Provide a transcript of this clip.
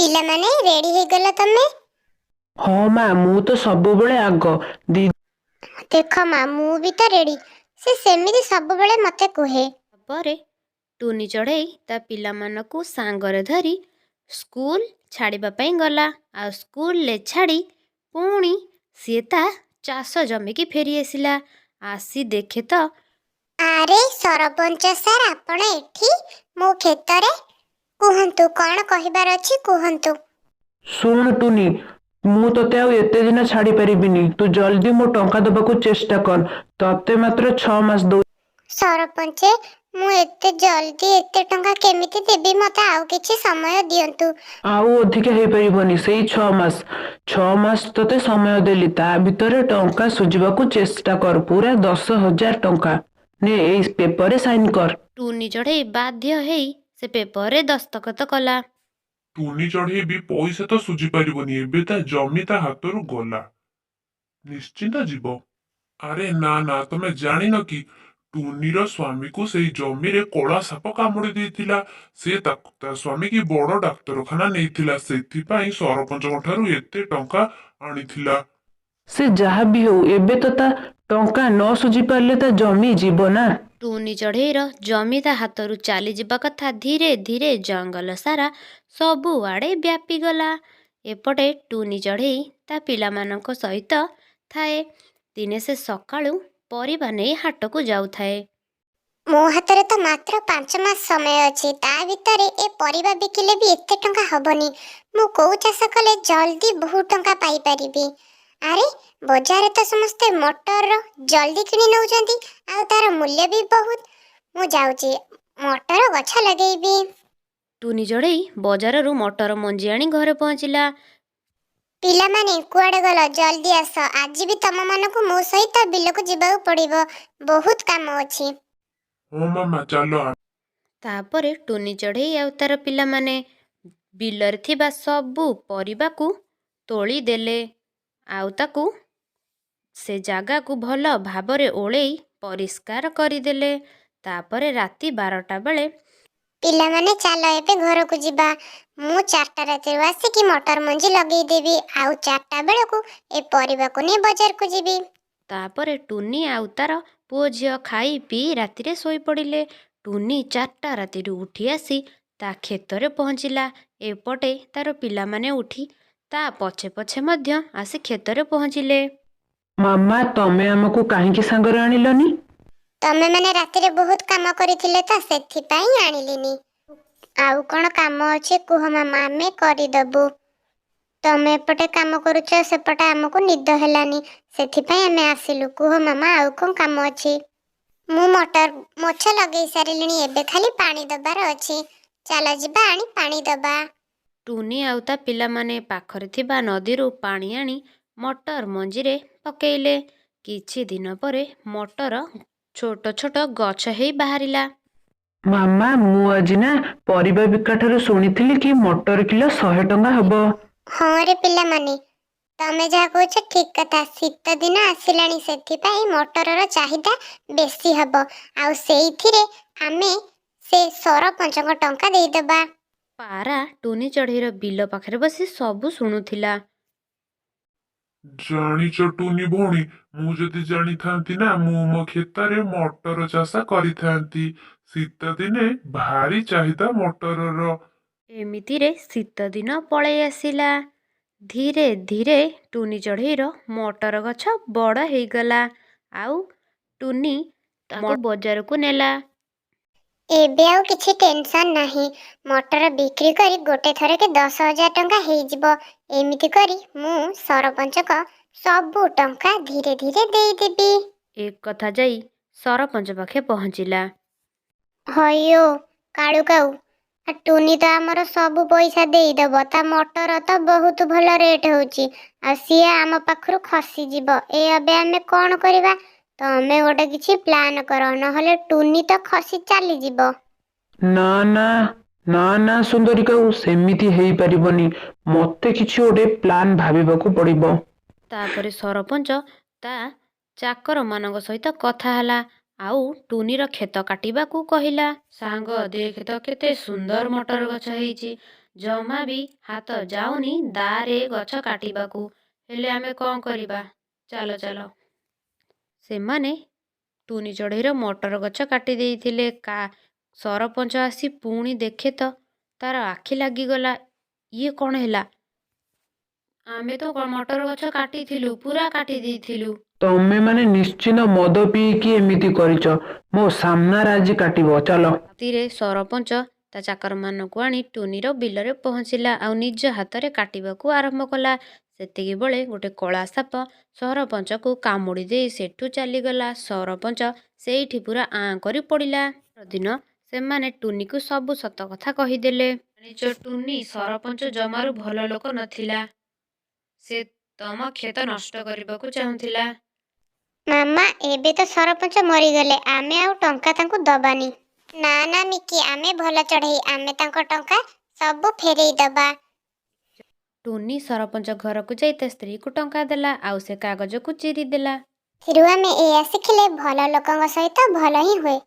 ପିଲାମାନେ ରେଡି ହେଇଗଲ ତମେ? ହଁ ମା, ମୁଁ ତ ସବୁବେଳେ ଆଗ। ଦି ଦେଖ ମା, ମୁଁ ବି ତ ରେଡି। ସେ ସେମିତି ସବୁବେଳେ ମତେ କୁହେ। ପରେ ଟୁନି ଚଢ଼େଇ ତା ପିଲାମାନଙ୍କୁ ସାଙ୍ଗରେ ଧରି ସ୍କୁଲ ଛାଡ଼ିବା ପାଇଁ ଗଲା। ଆଉ ସ୍କୁଲରେ ଛାଡ଼ି ପୁଣି ସିଏ ତା ଚାଷ ଜମିକି ଫେରି ଆସିଲା। ଆସି ଦେଖେ ତ ଆରେ ସରପଞ୍ଚ ସାର୍, ଆପଣ ଏଠି ମୋ କ୍ଷେତରେ? କୁହନ୍ତୁ, କଣ କହିବାର ଅଛି କୁହନ୍ତୁ। ଶୁଣ ଟୁନି, ମୁଁ ତତେ ଆଉ ଏତେ ଦିନ ଛାଡି ପାରିବିନି। ତୁ ଜଲ୍ଦି ମୋ ଟଙ୍କା ଦେବାକୁ ଚେଷ୍ଟା କର। ତତେ ମାତ୍ର 6 ମାସ ଦଉ। ସରପଞ୍ଚ, ମୁଁ ଏତେ ଜଲ୍ଦି ଏତେ ଟଙ୍କା କେମିତି ଦେବି? ମତେ ଆଉ କିଛି ସମୟ ଦିଅନ୍ତୁ। ଆଉ ଅଧିକା ହେଇପାରିବନି, ସେଇ 6 ମାସ। 6 ମାସ ତତେ ସମୟ ଦେଲି, ତା ଭିତରେ ଟଙ୍କା ସୁଝିବାକୁ ଚେଷ୍ଟା କର। ପୁରା 10,000 ଟଙ୍କା। ନେ, ଏଇ ପେପରରେ ସାଇନ କର। ଟୁନି ଚଢ଼େଇ ବାଧ୍ୟ ହେଇ ସେ ପେପରରେ ଦସ୍ତଖତ କଲା। ଟୁନି ଚଢ଼େଇ ବି ପଇସା ତ ସୁଝି ପାରିବନି। ଏବେ ତା ଜମି ତା ହାତରୁ ଗଲା। ନିଶ୍ଚିନ୍ତ ଯିବ। ଆରେ ନା ନା, ତମେ ଜାଣିନ କି ଟୁନିର ସ୍ୱାମୀକୁ ସେଇ ଜମିରେ କଳା ସାପ କାମୁଡି ଦେଇଥିଲା। ସେ ତା ସ୍ୱାମୀ କି ବଡ ଡାକ୍ତରଖାନା ନେଇଥିଲା। ସେଥିପାଇଁ ସରପଞ୍ଚଙ୍କ ଠାରୁ ଏତେ ଟଙ୍କା ଆଣିଥିଲା। ସେ ଯାହା ବି ହଉ, ଏବେ ତ ତା ଟଙ୍କା ନ ସୁଝି ପାରିଲେ ତା ଜମି ଯିବ ନା। ଟୁନି ଚଢ଼େଇର ଜମି ତା ହାତରୁ ଚାଲିଯିବା କଥା ଧୀରେ ଧୀରେ ଜଙ୍ଗଲ ସାରା ସବୁଆଡ଼େ ବ୍ୟାପିଗଲା। ଏପଟେ ଟୁନି ଚଢ଼େଇ ତା ପିଲାମାନଙ୍କ ସହିତ ଥାଏ। ଦିନେ ସେ ସକାଳୁ ପରିବା ନେଇ ହାଟକୁ ଯାଉଥାଏ। ମୋ ହାତରେ ତ ମାତ୍ର 5 ମାସ ସମୟ ଅଛି। ତା ଭିତରେ ଏ ପରିବା ବିକିଲେ ବି ଏତେ ଟଙ୍କା ହବନି। ମୁଁ କୋଉ ଚାଷ କଲେ ଜଲ୍ଦି ବହୁତ ଟଙ୍କା ପାଇପାରିବି? ଆରେ, ବଜାରରେ ତ ସମସ୍ତେ ମଟର ଜଲ୍ଦି କିଣି ନେଉଛନ୍ତି, ଆଉ ତାର ମୂଲ୍ୟ ବି ବହୁତ। ମୁଁ ଯାଉଛି, ମଟର ଗଛ ଲଗେଇବି। ଟୁନି ଚଢ଼େଇ ବଜାରରୁ ମଟର ମଞ୍ଜି ଆଣି ଘରେ ପହଞ୍ଚିଲା। ପିଲାମାନେ କୁଆଡେ ଗଲ? ଜଲ୍ଦି ଆସ। ଆଜି ବି ତମମାନଙ୍କୁ ମୋ ସହିତ ବିଲକୁ ଯିବାକୁ ପଡ଼ିବ। ବହୁତ କାମ ଅଛି। ହଁ ମାମା, ଚାଲ। ତାପରେ ଟୁନି ଚଢ଼େଇ ଆଉ ତାର ପିଲାମାନେ ବିଲରେ ଥିବା ସବୁ ପରିବାକୁ ତୋଳି ଦେଲେ। ଆଉ ତାକୁ ସେ ଜାଗାକୁ ଭଲ ଭାବରେ ଓଳେଇ ପରିଷ୍କାର କରିଦେଲେ। ତାପରେ ରାତି 12ଟା ବେଳେ ପିଲାମାନେ ଚାଲ ଏବେ ଘରକୁ ଯିବା। ମୁଁ 4ଟା ରାତିରୁ ଆସିକି ମଟର ମଞ୍ଜି ଲଗେଇଦେବି। ଆଉ 4ଟା ବେଳକୁ ଏ ପରିବାକୁ ନେଇ ବଜାରକୁ ଯିବି। ତାପରେ ଟୁନି ଆଉ ତାର ପୁଅ ଝିଅ ଖାଇ ପିଇ ରାତିରେ ଶୋଇପଡ଼ିଲେ। ଟୁନି 4ଟା ରାତିରୁ ଉଠି ଆସି ତା କ୍ଷେତରେ ପହଞ୍ଚିଲା। ଏପଟେ ତାର ପିଲାମାନେ ଉଠି ତା ପଛେ ପଛେ ମଧ୍ୟ ଆସି କ୍ଷେତରେ ପହଞ୍ଚିଲେ। ମାମା, ତମେ ଆମକୁ କାହିଁକି ସାଙ୍ଗରେ ଆଣିଲନି? ତମେମାନେ ରାତିରେ ବହୁତ କାମ କରିଥିଲେ ତ, ସେଥିପାଇଁ ଆଣିଲିନି। ଆଉ କଣ କାମ ଅଛି କୁହ ମାମା, ଆମେ କରିଦବୁ। ତମେ ଏପଟେ କାମ କରୁଛ, ସେପଟେ ଆମକୁ ନିଦ ହେଲାନି, ସେଥିପାଇଁ ଆମେ ଆସିଲୁ। କୁହ ମାମା, ଆଉ କଣ କାମ ଅଛି? ମୁଁ ମଟର ମୋଛ ଲଗେଇ ସାରିଲିଣି, ଏବେ ଖାଲି ପାଣି ଦବାର ଅଛି। ଚାଲ ଯିବା, ଆଣି ପାଣି ଦବା। ଟୁନି ଆଉ ତା ପିଲାମାନେ ପାଖରେ ଥିବା ନଦୀରୁ ପାଣି ଆଣି ମଟର ମଞ୍ଜିରେ ପକେଇଲେ। କିଛି ଦିନ ପରେ ମଟର ଛୋଟ ଛୋଟ ଗଛ ହେଇ ବାହାରିଲା। ମାମା, ମୁଁ ଆଜି ନା ପରିବା ବିକାଠାରୁ ଶୁଣିଥିଲି କି ମଟର କିଲୋ 100 ଟଙ୍କା ହବ। ହଁ ରେ ପିଲାମାନେ, ତମେ ଯାହା କହୁଛ ଠିକ କଥା। ଶୀତ ଦିନ ଆସିଲାଣି, ସେଥିପାଇଁ ମଟରର ଚାହିଦା ବେଶୀ ହବ। ଆଉ ସେଇଥିରେ ଆମେ ସେ ସରପଞ୍ଚଙ୍କ ଟଙ୍କା ଦେଇଦବା। ପାରା ଟୁନି ଚଢ଼େଇର ବିଲ ପାଖରେ ବସି ସବୁ ଶୁଣୁଥିଲା। ଜାଣିଛ ଟୁନି ଭଉଣୀ, ମୁଁ ଯଦି ଜାଣିଥାନ୍ତି ନା, ମୁଁ ମୋ କ୍ଷେତରେ ମଟର ଚାଷ କରିଥାନ୍ତି। ଶୀତ ଦିନେ ଭାରି ଚାହିଦା ମଟରର। ଏମିତିରେ ଶୀତ ଦିନ ପଳେଇ ଆସିଲା। ଧୀରେ ଧୀରେ ଟୁନି ଚଢ଼େଇର ମଟର ଗଛ ବଡ଼ ହେଇଗଲା। ଆଉ ଟୁନି ତାକୁ ବଜାରକୁ ନେଲା। ଏବେ ଆଉ କିଛି ଟେନସନ ନାହିଁ। ମଟର ବିକ୍ରି କରି ଗୋଟେ ଥରକେ 10,000 ଟଙ୍କା ହେଇଯିବ। ଏମିତି କରି ମୁଁ ସରପଞ୍ଚଙ୍କ ସବୁ ଟଙ୍କା ଧୀରେ ଧୀରେ ଦେଇଦେବି। ଏ କଥା ଯାଇ ସରପଞ୍ଚ ପାଖେ ପହଞ୍ଚିଲା। ହଇଓ କାଳୁ କାଉ, ଟୁନି ତ ଆମର ସବୁ ପଇସା ଦେଇଦବ। ତା ମଟର ତ ବହୁତ ଭଲ ରେଟ୍ ହଉଛି, ଆଉ ସିଏ ଆମ ପାଖରୁ ଖସିଯିବ। ଏବେ ଆମେ କଣ କରିବା? ତମେ ଗୋଟେ କିଛି ପ୍ଲାନ୍ କର, ନହେଲେ ଟୁନି ତ ଖସି ଚାଲିଯିବ। ନା ନା, ନା ନା ସୁନ୍ଦରୀ କାଉ, ସେମିତି ହେଇପାରିବନି। ମତେ କିଛି ଗୋଟେ ପ୍ଲାନ୍ ଭାବିବାକୁ ପଡ଼ିବ। ତାପରେ ସରପଞ୍ଚ ତା ଚାକରମାନଙ୍କ ସହିତ କଥା ହେଲା। ଆଉ ଟୁନିର କ୍ଷେତ କାଟିବାକୁ କହିଲା। ସାଙ୍ଗ, ଦେଖ ତ କେତେ ସୁନ୍ଦର ମଟର ଗଛ ହେଇଛି। ଜମା ବି ହାତ ଯାଉନି ଦାରେ ଗଛ କାଟିବାକୁ। ହେଲେ ଆମେ କ'ଣ କରିବା? ଚାଲ ଚାଲ। ସେମାନେ ଟୁନି ଚଢ଼େଇର ମଟର ଗଛ କାଟି ଦେଇଥିଲେ। ସରପଞ୍ଚ ଆସି ପୁଣି ଦେଖେ ତ ତାର ଆଖି ଲାଗିଗଲା। ଇଏ କ'ଣ ହେଲା? ଆମେ ତ ମଟର ଗଛ କାଟିଥିଲୁ, ପୁରା କାଟି ଦେଇଥିଲୁ। ତମେ ମାନେ ନିଶ୍ଚିନ୍ତ ମଦ ପିଇକି ଏମିତି କରିଛ। ମୋ ସାମ୍ନାରେ ଆଜି କାଟିବ, ଚାଲ। ରାତିରେ ସରପଞ୍ଚ ତା ଚାକରମାନଙ୍କୁ ଆଣି ଟୁନିର ବିଲରେ ପହଞ୍ଚିଲା ଆଉ ନିଜ ହାତରେ କାଟିବାକୁ ଆରମ୍ଭ କଲା। ସେତିକିବେଳେ ଗୋଟେ କଳା ସାପ ସରପଞ୍ଚକୁ କାମୁଡ଼ି ଦେଇ ସେଠୁ ଚାଲିଗଲା। ସରପଞ୍ଚ ସେଇଠି ପୁରା ଆଁ କରି ପଡ଼ିଲା। ପରଦିନ ସେମାନେ ଟୁନିକୁ ସବୁ ସତ କଥା କହିଦେଲେ। ଜାଣିଛ ଟୁନି, ସରପଞ୍ଚ ଜମାରୁ ଭଲ ଲୋକ ନଥିଲା। ସେ ତମ କ୍ଷେତ ନଷ୍ଟ କରିବାକୁ ଚାହୁଁଥିଲା। ମାମା, ଏବେ ତ ସରପଞ୍ଚ ମରିଗଲେ, ଆମେ ଆଉ ଟଙ୍କା ତାଙ୍କୁ ଦବାନି। ନା ନା ମିକି, ଆମେ ଭଲ ଚଢ଼େଇ, ଆମେ ତାଙ୍କ ଟଙ୍କା ସବୁ ଫେରେଇ ଦବା। ଟୁନି ସରପଞ୍ଚ ଘରକୁ ଯାଇ ତା ସ୍ତ୍ରୀକୁ ଟଙ୍କା ଦେଲା ଆଉ ସେ କାଗଜକୁ ଚିରି ଦେଲା। ଏଥିରୁ ଆମେ ଏଇଆ ଶିଖିଲେ ଭଲ ଲୋକଙ୍କ ସହିତ ଭଲ ହିଁ ହୁଏ।